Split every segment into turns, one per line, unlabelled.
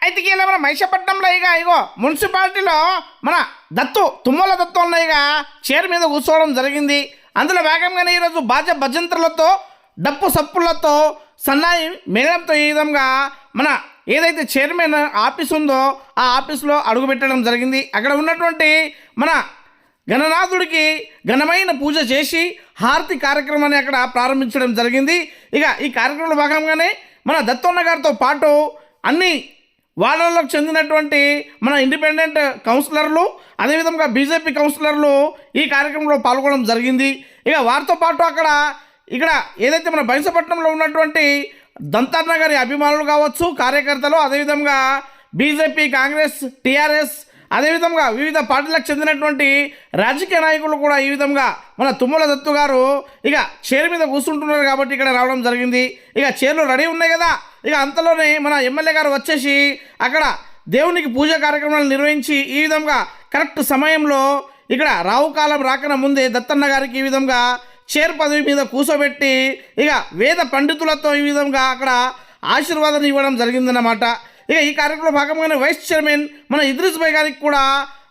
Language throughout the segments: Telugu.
అయితే ఇలా మన మహిషపట్నంలో ఇగో మున్సిపాలిటీలో మన తుమ్మల దత్తు ఉన్నాయిగా చైర్ మీద కూర్చోవడం జరిగింది. అందులో వేగంగానే ఈరోజు బాజా భజంత్రులతో డప్పు సప్పులతో సన్నాయి మేళంతో ఈ విధంగా మన ఏదైతే చైర్మన్ ఆఫీస్ ఉందో ఆ ఆఫీస్లో అడుగుపెట్టడం జరిగింది. అక్కడ ఉన్నటువంటి మన గణనాథుడికి ఘనమైన పూజ చేసి హారతి కార్యక్రమాన్ని అక్కడ ప్రారంభించడం జరిగింది. ఇక ఈ కార్యక్రమంలో భాగంగానే మన దత్తన్న గారితో పాటు అన్ని వార్డులకు చెందినటువంటి మన ఇండిపెండెంట్ కౌన్సిలర్లు అదేవిధంగా బీజేపీ కౌన్సిలర్లు ఈ కార్యక్రమంలో పాల్గొనడం జరిగింది. ఇక వారితో పాటు ఇక్కడ ఏదైతే మన బైంసపట్నంలో ఉన్నటువంటి దంతన్న గారి అభిమానులు కావచ్చు, కార్యకర్తలు, అదేవిధంగా బీజేపీ, కాంగ్రెస్, టీఆర్ఎస్, అదేవిధంగా వివిధ పార్టీలకు చెందినటువంటి రాజకీయ నాయకులు కూడా ఈ విధంగా మన తుమ్మల దత్తు గారు ఇక చైర్ మీద కూర్చుంటున్నారు కాబట్టి ఇక్కడ రావడం జరిగింది. ఇక చైర్లు రెడీ ఉన్నాయి కదా, ఇక అంతలోనే మన ఎమ్మెల్యే గారు వచ్చేసి అక్కడ దేవునికి పూజ కార్యక్రమాలు నిర్వహించి ఈ విధంగా కరెక్ట్ సమయంలో ఇక్కడ రావుకాలం రాకన ముందే దత్తన్న గారికి ఈ విధంగా చైర్ పదవి మీద కూర్చోబెట్టి ఇక వేద పండితులతో ఈ విధంగా అక్కడ ఆశీర్వాదం ఇవ్వడం జరిగిందన్నమాట. ఇక ఈ కార్యక్రమంలో భాగంగానే వైస్ చైర్మన్ మన ఇద్రిస్ భాయ్ గారికి కూడా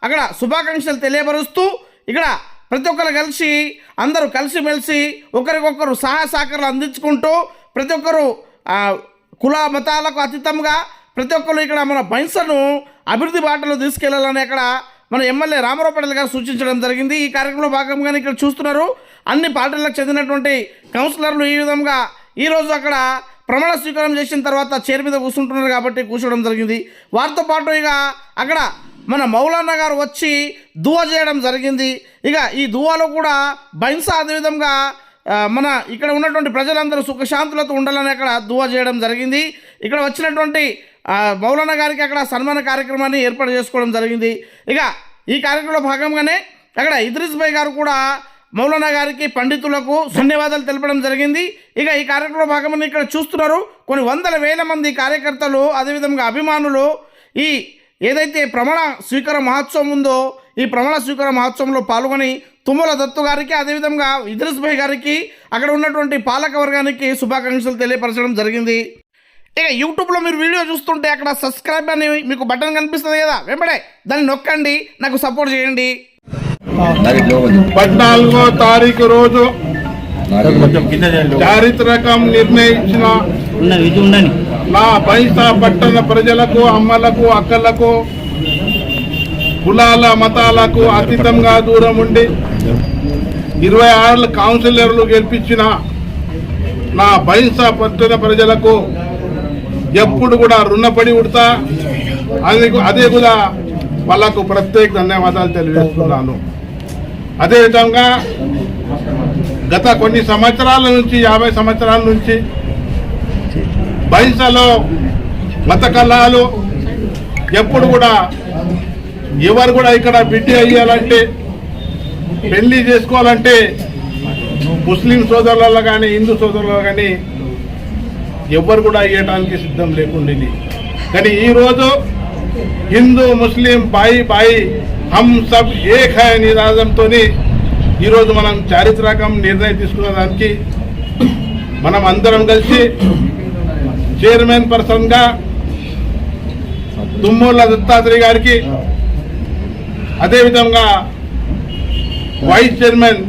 అక్కడ శుభాకాంక్షలు తెలియపరుస్తూ ఇక్కడ ప్రతి ఒక్కరు కలిసి అందరూ కలిసిమెలిసి ఒకరికొకరు సహాయ సహకారాలు అందించుకుంటూ ప్రతి ఒక్కరు కుల మతాలకు అతీతంగా ప్రతి ఒక్కరు ఇక్కడ మన బైన్సను అభివృద్ధి బాటలో తీసుకెళ్లాలని అక్కడ మన ఎమ్మెల్యే రామారావు పటేల్ గారు సూచించడం జరిగింది. ఈ కార్యక్రమంలో భాగంగానే ఇక్కడ చూస్తున్నారు అన్ని పార్టీలకు చెందినటువంటి కౌన్సిలర్లు ఈ విధంగా ఈరోజు అక్కడ ప్రమాణ స్వీకారం చేసిన తర్వాత చైర్ మీద కూర్చుంటున్నారు కాబట్టి కూర్చోవడం జరిగింది. వారితో పాటు ఇక అక్కడ మన మౌలానా గారు వచ్చి దువా చేయడం జరిగింది. ఇక ఈ దువాలో కూడా బైన్సా అదేవిధంగా మన ఇక్కడ ఉన్నటువంటి ప్రజలందరూ సుఖశాంతులతో ఉండాలని అక్కడ దువా చేయడం జరిగింది. ఇక్కడ వచ్చినటువంటి మౌలానా గారికి అక్కడ సన్మాన కార్యక్రమాన్ని ఏర్పాటు చేసుకోవడం జరిగింది. ఇక ఈ కార్యక్రమంలో భాగంగానే అక్కడ ఇద్రిస్ భాయ్ గారు కూడా మౌలానా గారికి పండితులకు ధన్యవాదాలు తెలపడం జరిగింది. ఇక ఈ కార్యక్రమంలో భాగంగా ఇక్కడ చూస్తున్నారు కొన్ని వందల వేల మంది కార్యకర్తలు అదేవిధంగా అభిమానులు ఈ ఏదైతే ప్రమాణ స్వీకార మహోత్సవం ఉందో ఈ ప్రమాణ స్వీకార మహోత్సవంలో పాల్గొని తుమ్మల దత్తు గారికి అదేవిధంగా ఇద్రిస్ భాయ్ గారికి అక్కడ ఉన్నటువంటి పాలక వర్గానికి శుభాకాంక్షలు తెలియపరచడం జరిగింది. ఇక యూట్యూబ్లో మీరు వీడియో చూస్తుంటే అక్కడ సబ్స్క్రైబ్ అని మీకు బటన్ కనిపిస్తుంది కదా, వెంబడే దాన్ని నొక్కండి, నాకు సపోర్ట్ చేయండి.
14వ తారీఖు రోజు చారిత్రకం నిర్ణయించిన నా బైంసా పట్టణ ప్రజలకు, అమ్మలకు, అక్కలకు, కులాల మతాలకు అతీతంగా దూరం ఉండి 26 కౌన్సిలర్లు గెలిపించిన నా బైంసా పట్టణ ప్రజలకు ఎప్పుడు కూడా రుణపడి ఉడతా. అదే కూడా వాళ్ళకు ప్రత్యేక ధన్యవాదాలు తెలియజేస్తున్నాను. అదేవిధంగా గత కొన్ని సంవత్సరాల నుంచి 50 సంవత్సరాల నుంచి బైంసాలో మత కళాలు ఎప్పుడు కూడా ఎవరు కూడా ఇక్కడ బిడ్డ అయ్యాలంటే పెళ్లి చేసుకోవాలంటే ముస్లిం సోదరులలో కానీ హిందూ సోదరులలో కానీ ఎవరు కూడా అయ్యడానికి సిద్ధం లేకుండింది. కానీ ఈరోజు హిందూ ముస్లిం బాయి బాయి హమ్ సబ్ ఏక్ హై నినాదంతో ఈరోజు మనం చారిత్రకం నిర్ణయం తీసుకున్న దానికి మనం అందరం కలిసి చైర్మన్ పర్సన్గా తుమ్మల దత్తాత్రేయ గారికి, అదేవిధంగా వైస్ చైర్మన్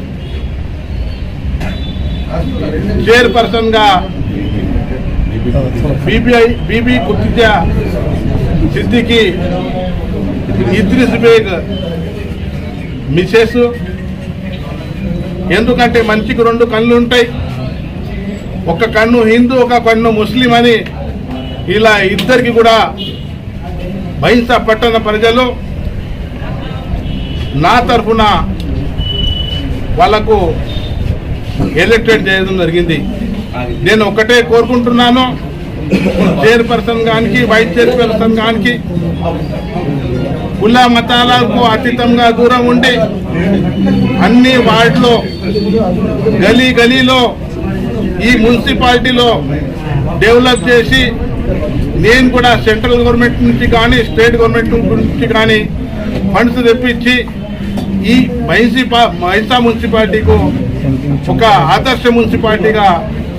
చైర్పర్సన్గా బీబీ కుర్తిజా సిద్దికి, ఇద్రిస్ బేగ్ మిసెస్. ఎందుకంటే మంచికి 2 కళ్ళు ఉంటాయి, ఒక కన్ను హిందూ ఒక కన్ను ముస్లిం అని ఇలా ఇద్దరికి కూడా బైంసా పట్టణ ప్రజలు నా తరఫున వాళ్లకు ఎలక్టెడ్ చేయడం జరిగింది. నేను ఒకటే కోరుకుంటున్నాను, చైర్పర్సన్ గానికి, వైస్ చైర్పర్సన్ గానికి కుల మతాలకు అతీతంగా దూరం ఉండి అన్ని వార్డులో గలీ గలీలో ఈ మున్సిపాలిటీలో డెవలప్ చేసి నేను కూడా సెంట్రల్ గవర్నమెంట్ నుంచి కానీ స్టేట్ గవర్నమెంట్ నుంచి కానీ ఫండ్స్ తెప్పించి ఈ బైంసా మున్సిపాలిటీకు ఒక ఆదర్శ మున్సిపాలిటీగా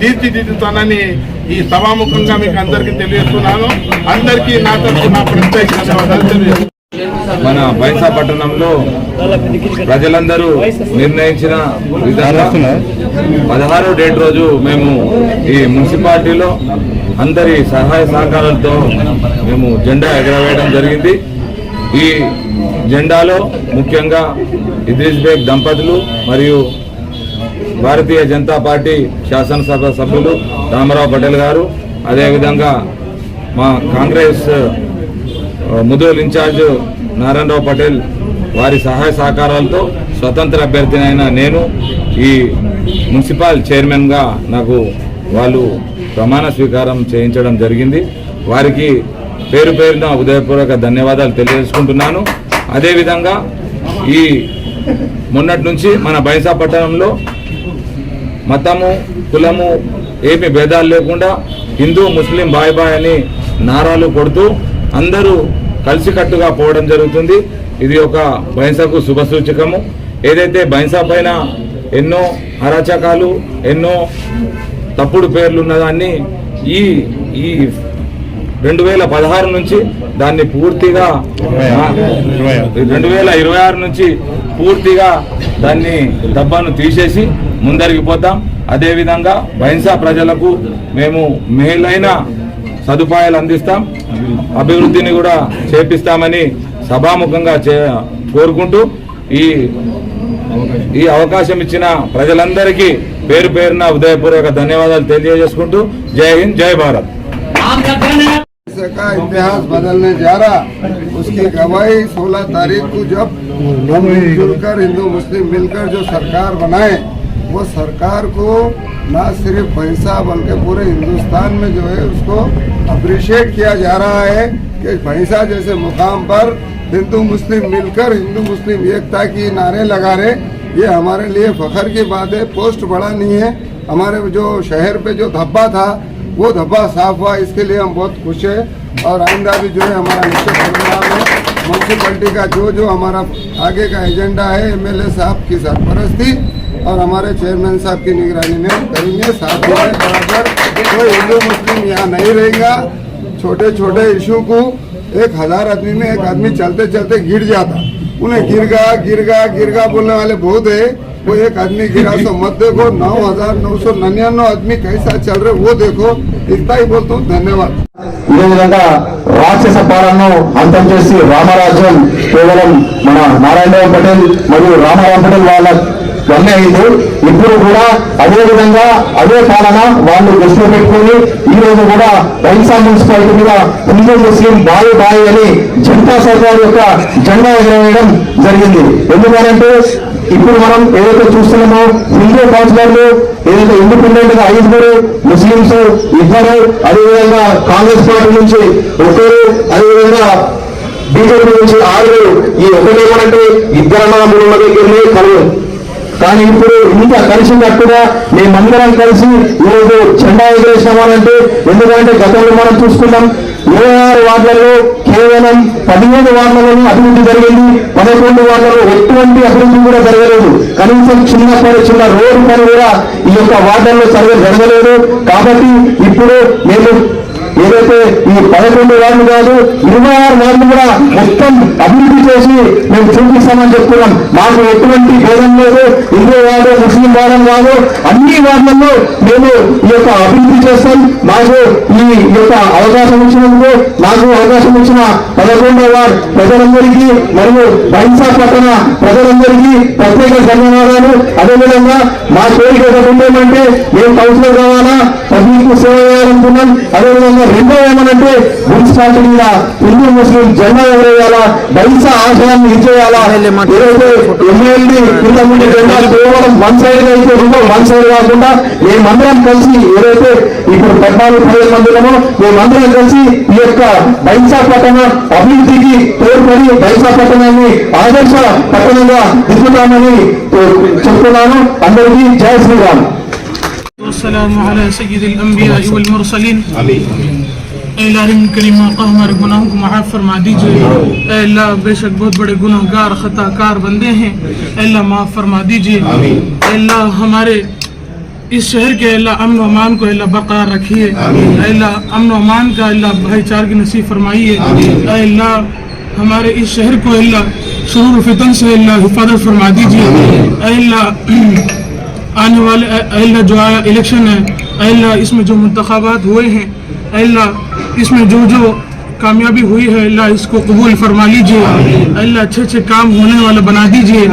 తీర్చిదిద్దుతానని ఈ సభాముఖంగా మీకు అందరికీ తెలియజేస్తున్నాను. అందరికీ నా తరఫున ప్రత్యేక ధన్యవాదాలు తెలియజేస్తున్నాను.
మన బైంసా పట్టణంలో ప్రజలందరూ నిర్ణయించిన విధంగా 16వ డేట్ రోజు మేము ఈ మున్సిపాలిటీలో అందరి సహాయ సహకారాలతో మేము జెండా ఎగరవేయడం జరిగింది. ఈ జెండాలో ముఖ్యంగా ఇద్రీస్ బేగ్ దంపతులు మరియు భారతీయ జనతా పార్టీ శాసనసభ సభ్యులు రామారావు పటేల్ గారు, అదేవిధంగా మా కాంగ్రెస్ ముదోల్ ఇన్ఛార్జ్ నారాయణరావు పటేల్ వారి సహాయ సహకారాలతో స్వతంత్ర అభ్యర్థినైన నేను ఈ మున్సిపల్ చైర్మన్గా నాకు వాళ్ళు ప్రమాణ స్వీకారం చేయించడం జరిగింది. వారికి పేరు పేరున ఉదయపూర్వక ధన్యవాదాలు తెలియజేసుకుంటున్నాను. అదేవిధంగా ఈ మొన్నటి నుంచి మన బైంసా పట్టణంలో మతము కులము ఏమి భేదాలు లేకుండా హిందూ ముస్లిం బాయ్ బాయ్ అని నారాలు కొడుతూ అందరూ కలిసికట్టుగా పోవడం జరుగుతుంది. ఇది ఒక బైంసాకు శుభసూచకము. ఏదైతే బైంసా పైన ఎన్నో అరాచకాలు ఎన్నో తప్పుడు పేర్లు ఉన్నదాన్ని ఈ 2016 నుంచి దాన్ని పూర్తిగా 2026 నుంచి పూర్తిగా దాన్ని దబ్బాను తీసేసి ముందరికి పోతాం. అదేవిధంగా బైంసా ప్రజలకు మేము మేలైన సదుపాయాలు అందిస్తాం, అభివృద్ధిని కూడా చేపిస్తామని సభాముఖంగా కోరుకుంటూ ఈ అవకాశం ఇచ్చిన ప్రజలందరికీ పేరు పేరున ఉదయపూర్వక ధన్యవాదాలు తెలియజేసుకుంటూ జై హింద్ జై భారత్.
का इतिहास बदलने जा रहा, उसकी गवाही 16 तारीख को जब हम मिलकर हिंदू मुस्लिम मिलकर जो सरकार बनाए, वो सरकार को ना सिर्फ भैंसा बल्कि पूरे हिंदुस्तान में जो है उसको अप्रिशिएट किया जा रहा है कि भैंसा जैसे मुकाम पर हिंदू मुस्लिम मिलकर हिंदू मुस्लिम एकता की नारे लगा रहे, ये हमारे लिए फख्र की बात है। पोस्ट बड़ा नहीं है, हमारे जो शहर पे जो धब्बा था वो धब्बा साफ हुआ, इसके लिए हम बहुत खुश हैं। और आइंदा भी जो है हमारा निश्चित प्रोग्राम है, म्यूनसिपलिटी का जो हमारा आगे का एजेंडा है एमएलए साहब की सरपरस्ती और हमारे चेयरमैन साहब की निगरानी में करेंगे। साथ में बराबर कोई हिंदू मुस्लिम यहाँ नहीं रहेगा। छोटे छोटे इशू को 1000 आदमी में एक आदमी चलते चलते गिर जाता, उन्हें गिरगा बोलने वाले बहुत है। वो एक आदमी गिरा तो मत देखो, 9,999 आदमी कैसा चल रहे वो देखो। इतना ही बोलता हूँ, धन्यवाद।
ఇదే విధంగా రాక్షస పాలనను అంతం చేసి రామరాజ్యం కేవలం మన నారాయణరావు పటేల్ మరియు రామారావు పటేల్ వాళ్ళ వల్లే అయింది. ఇప్పుడు కూడా అదే విధంగా అదే పాలన వాళ్ళు దృష్టిలో పెట్టుకుని ఈ రోజు కూడా బైంసా మున్సిపాలిటీ మీద హిందూ ముస్లిం బాయి బాయి అని జనతా సర్కార్ యొక్క జెండా ఎగరవేయడం జరిగింది. ఎందుకంటే ఇప్పుడు మనం ఏదైతే చూస్తున్నామో హిందూ కౌన్సిలర్లు ఏదైతే ఇండిపెండెంట్ గా 5 ముస్లింస్ 2, అదేవిధంగా కాంగ్రెస్ పార్టీ నుంచి 1, అదేవిధంగా బీజేపీ నుంచి 6, ఈ ఒకటేమంటే 2 అన్నదమ్ములు ఉన్న దగ్గరనే కలవు. కానీ ఇప్పుడు ఇంత కలిసినట్టుగా మేమందరం కలిసి ఈరోజు జెండా ఎగరేసినామనంటే, ఎందుకంటే గతంలో మనం చూసుకున్నాం 26 వార్డులలో కేవలం 17 వార్డులలో అభివృద్ధి జరిగింది, 11 వార్డులలో ఎటువంటి అభివృద్ధి కూడా జరగలేదు. కనీసం చిన్న రోడ్డు పని కూడా ఈ యొక్క వార్డుల్లో సరిగ్గా జరగలేదు. కాబట్టి ఇప్పుడు మేము ఏదైతే ఈ 11 వార్డులు కాదు 26 వార్డులు కూడా మొత్తం అభివృద్ధి చేసి మేము చూపిస్తామని చెప్తున్నాం. మాకు ఎటువంటి భేదం లేదు, హిందూ వార్డు ముస్లిం వార్డు కాదు, అన్ని వార్డులలో మేము ఈ యొక్క అభివృద్ధి చేస్తాం. మాకు ఈ యొక్క అవకాశం ఇచ్చినందుకు, మాకు అవకాశం ఇచ్చిన 11వ వార్డు ప్రజలందరికీ మరియు బైంసా పట్టణ ప్రజలందరికీ ప్రత్యేక ధన్యవాదాలు. అదేవిధంగా మా కోరిక ఏమంటే మేము కౌన్సిలర్ కావాలా, పబ్లిక్ సేవ చేయాలనుకున్నాం. అదేవిధంగా రెండో ఏమనంటే మున్సిపాలిటీ మీద హిందూ ముస్లిం జెండా ఎగరేయాలా, బైంసా ఆశయాన్ని ఇచ్చేయాలా. ఏదైతే ఎమ్మెల్యే ఇంతకుముందు జెండా కేవలం 1 సైడ్ అయితే 1 సైడ్ కాకుండా మేమందరం కలిసి ఏదైతే ఇప్పుడు 14-15 మందిలో మేమందరం కలిసి ఈ యొక్క బైంసా పట్టణ అభివృద్ధికి తోడ్పడి బైంసా పట్టణాన్ని ఆదర్శ పట్టణంగా దిద్దుతామని చెప్తున్నాను. అందరికీ జై శ్రీరామ్.
والسلام على سيد الأنبياء والمرسلين. اللہ کریم آقا ہمارے گناہوں کو معاف فرما دیجئے. اے اللہ بے شک بہت بڑے گناہگار خطا کار بندے ہیں، اے اللہ معاف فرما دیجئے. اے اللہ ہمارے इस शहर के अल्लाह अमन व अमान को अल्लाह बरकरार रखिए। अल्लाह अमन व अमान का अल्लाह भाईचारगी नसीब फरमाइए। अल्लाह हमारे इस शहर को अल्लाह शुरूर फितन से अल्लाह हिफाजत फरमा दीजिए। अल्लाह आने वाले अल्लाह जो आया इलेक्शन है, अल्लाह इसमें जो मुंतखाबात हुए हैं, अल्लाह इसमें जो जो कामयाबी हुई है अल्लाह इसको कबूल फरमा लीजिए। अल्लाह अच्छे अच्छे काम होने वाला बना दीजिए।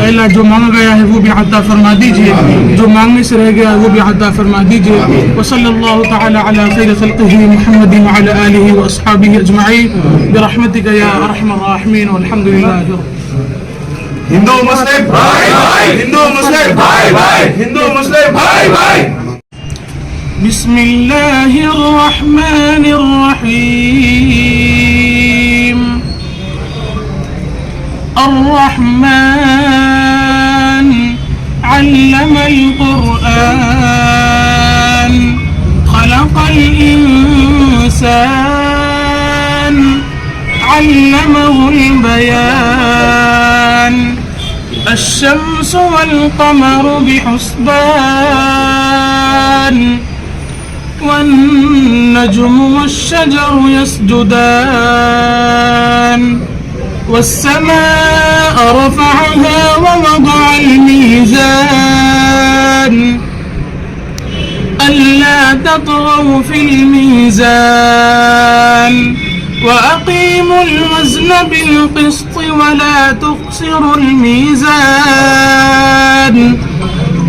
अल्लाह जो मांगा गया है वो भी अता फरमा दीजिए, जो मांगने से रह गया है वो भी अता फरमा दीजिए। व सल्लल्लाहु तआला अला खैर खल्क़िही मुहम्मदिन व अला आलिहि व अस्हाबिहि अजमईन बिरहमतिका या अरहमर राहिमीन वल्हम्दुलिल्लाहि
हिंदू मुस्लिम भाई भाई, हिंदू मुस्लिम भाई भाई, हिंदू मुस्लिम भाई भाई।
बिस्मिल्लाहिर्रहमानिर्रहीम। अर्रहमान अल्लमल कुरआन खलक़ल इंसान अल्लमहुल बयान الشمس والقمر بحسبان والنجم والشجر يسجدان والسماء رفعها ووضع الميزان ألا تطغوا في الميزان وأقيموا الوزن بالقسط ولا تخسروا الميزان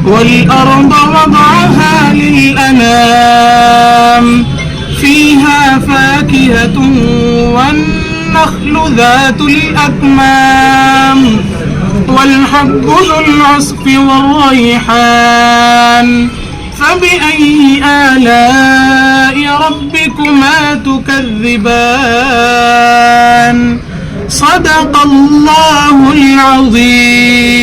والأرض وضعها للأنام فيها فاكهة والنخل ذات الأكمام والحب ذو العصف والريحان فبأي آلاء ربكما تكذبان صدق الله العظيم.